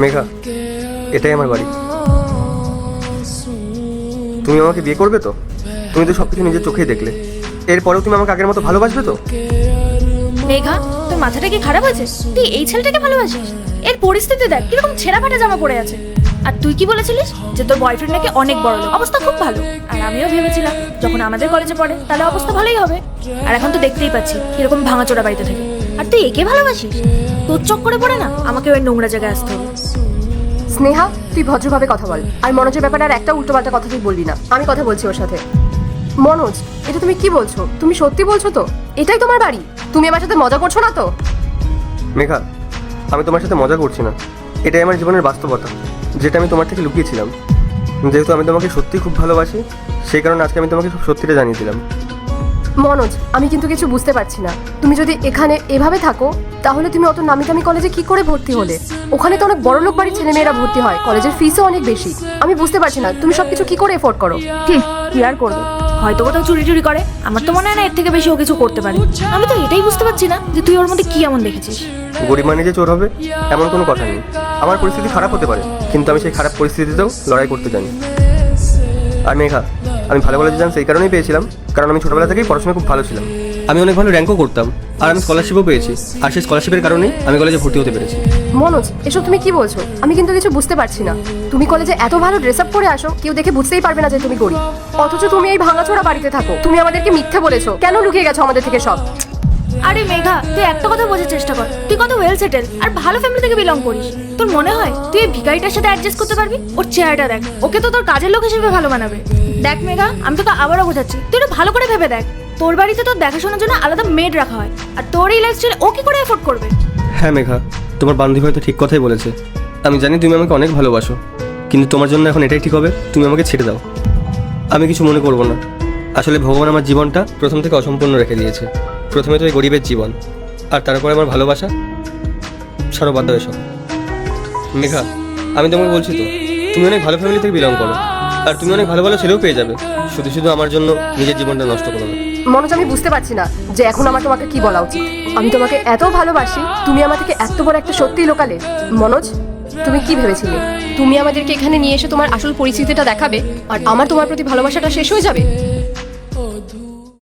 মেঘা, এটাই আমার বাড়ি। তুমি আমাকে বিয়ে করবে তো? তুমি তো সবকিছু নিজের চোখেই দেখলে। এরপরেও তুমি আমাকে আগের মতো ভালোবাসবে তো? মেঘা, তোর মাথাটা কি খারাপ হয়েছে? তুই এই ছেলেটাকে ভালোবাসিস? এর পরিস্থিতি দেখ, কিরকম ছেঁড়া ফাটা জামা পরে আছে। আর তুই কি বলেছিলিস যে তোর বয়ফ্রেন্ড নাকি অনেক বড় লোক, অবস্থা খুব ভালো। আর আমিও ভেবেছিলাম যখন আমাদের কলেজে পড়ে তাহলে অবস্থা ভালোই হবে। আর এখন তো দেখতেই পাচ্ছি কিরকম ভাঙাচোরা বাড়িতে থাকে। আর তুই একে ভালোবাসিস? তোর চক্করে পড়ে না আমাকে ওই নোংরা জায়গায় আসতে হবে। স্নেহা, তুই ভদ্রভাবে কথা বল। আর মনোজের ব্যাপারে আর একটা উল্টোপাল্টা কথা তুই বলবি না। আমি কথা বলছি ওর সাথে। মনোজ, এটা তুমি কি বলছো? তুমি সত্যি বলছো তো? এটাই তোমার বাড়ি? তুমি আমার সাথে মজা করছো না তো? মেঘা, আমি তোমার সাথে মজা করছি না। এটাই আমার জীবনের বাস্তবতা, যেটা আমি তোমার থেকে লুকিয়েছিলাম। যেহেতু আমি তোমাকে সত্যি খুব ভালোবাসি, সেই কারণে আজকে আমি তোমাকে সব সত্যিটা জানিয়ে দিলাম। মনোজ, আমি কিন্তু কিছু বুঝতে পারছি না। তুমি যদি এখানে এভাবে থাকো তাহলে তুমি অত নামি দামি কলেজে কি করে ভর্তি হলে? ওখানে তো অনেক বড় লোক বাড়ির ছেলেমেয়েরা ভর্তি হয়, কলেজের ফিসও অনেক বেশি। আমি বুঝতে পারছি না তুমি সবকিছু কি করে এফোর্ড করো। কি আর করবে, হয়তো কোথাও চুরি টুরি করে। আমার তো মনে হয় না এর থেকে বেশি ও কিছু করতে পারে। আমি তো এটাই বুঝতে পারছি না যে তুই ওর মধ্যে কি এমন দেখেছিস। গরিব মানে যে চোর হবে এমন কোনো কথা নেই। আমার পরিস্থিতি খারাপ হতে পারে, কিন্তু আমি সেই খারাপ পরিস্থিতিতেও লড়াই করতে জানি। আর মেঘা, আমি ভালো কলেজে যান সেই কারণেই পেয়েছিলাম, কারণ আমি ছোটবেলা থেকেই পড়াশোনা খুব ভালো ছিলাম। আমি অনেক ভালো র্যাঙ্কও করতাম, আর আমি স্কলারশিপও পেয়েছি। আর সেই স্কলারশিপের কারণেই আমি কলেজে ভর্তি হতে পেরেছি। মনোজ, এসব তুমি কি বলছো? আমি কিন্তু কিছু বুঝতে পারছি না। তুমি কলেজে এত ভালো ড্রেস আপ করে আসো, কেউ দেখে বুঝতেই পারবে না যে তুমি গরিব। অথচ তুমি এই ভাঙাচোরা বাড়িতে থাকো। তুমি আমাদেরকে মিথ্যে বলেছো। কেন লুকিয়ে গেছো আমাদের থেকে সব? আরে মেঘা, তুই একটা কথা বোঝার চেষ্টা কর। তুই কত ওয়েল সেটেল আর ভালো ফ্যামিলি থেকে বিলং করিস। তোর মনে হয় তুই এই ভিখারিটার সাথে অ্যাডজাস্ট করতে পারবি? ওর চেহারাটা দেখ, ওকে তো তোর কাজের লোক হিসেবে ভালো বানাবে। দেখ মেঘা, আমি তোকে আবারও বোঝাচ্ছি, তুই একটু ভালো করে ভেবে দেখ। তোর বাড়িতে তোর দেখাশোনার জন্য আলাদা মেড রাখা হয়, আর তোর এই লাইফস্টাইল ও কি করে এফোর্ড করবে? হ্যাঁ মেঘা, তোমার বান্ধবী হয়তো ঠিক কথাই বলেছে। আমি জানি তুমি আমাকে অনেক ভালোবাসো, কিন্তু তোমার জন্য এখন এটাই ঠিক হবে, তুমি আমাকে ছেড়ে দাও। আমি কিছু মনে করবো না। আসলে ভগবান আমার জীবনটা প্রথম থেকে অসম্পূর্ণ রেখে দিয়েছে। প্রথমে তো এই গরিবের জীবন, আর তারপরে আমার ভালোবাসা। ছাড়ো, বাদ দাও এসব। মেঘা, আমি তোমাকে বলছি তো, তুমি অনেক ভালো ফ্যামিলি থেকে বিলং করো, আর তুমি অনেক ভালো ভালো ছেলেও পেয়ে যাবে। শুধু শুধু আমার জন্য নিজের জীবনটা নষ্ট করো না। মনোজ, আমি বুঝতে পারছি না যে এখন আমার তোমাকে কি বলা উচিত। আমি তোমাকে এত ভালোবাসি, তুমি আমার থেকে এত বড় একটা সত্যি লোকালে। মনোজ, তুমি কি ভেবেছিলে তুমি আমাদেরকে এখানে নিয়ে এসে তোমার আসল পরিস্থিতিটা দেখাবে আর আমার তোমার প্রতি ভালোবাসাটা শেষ হয়ে যাবে?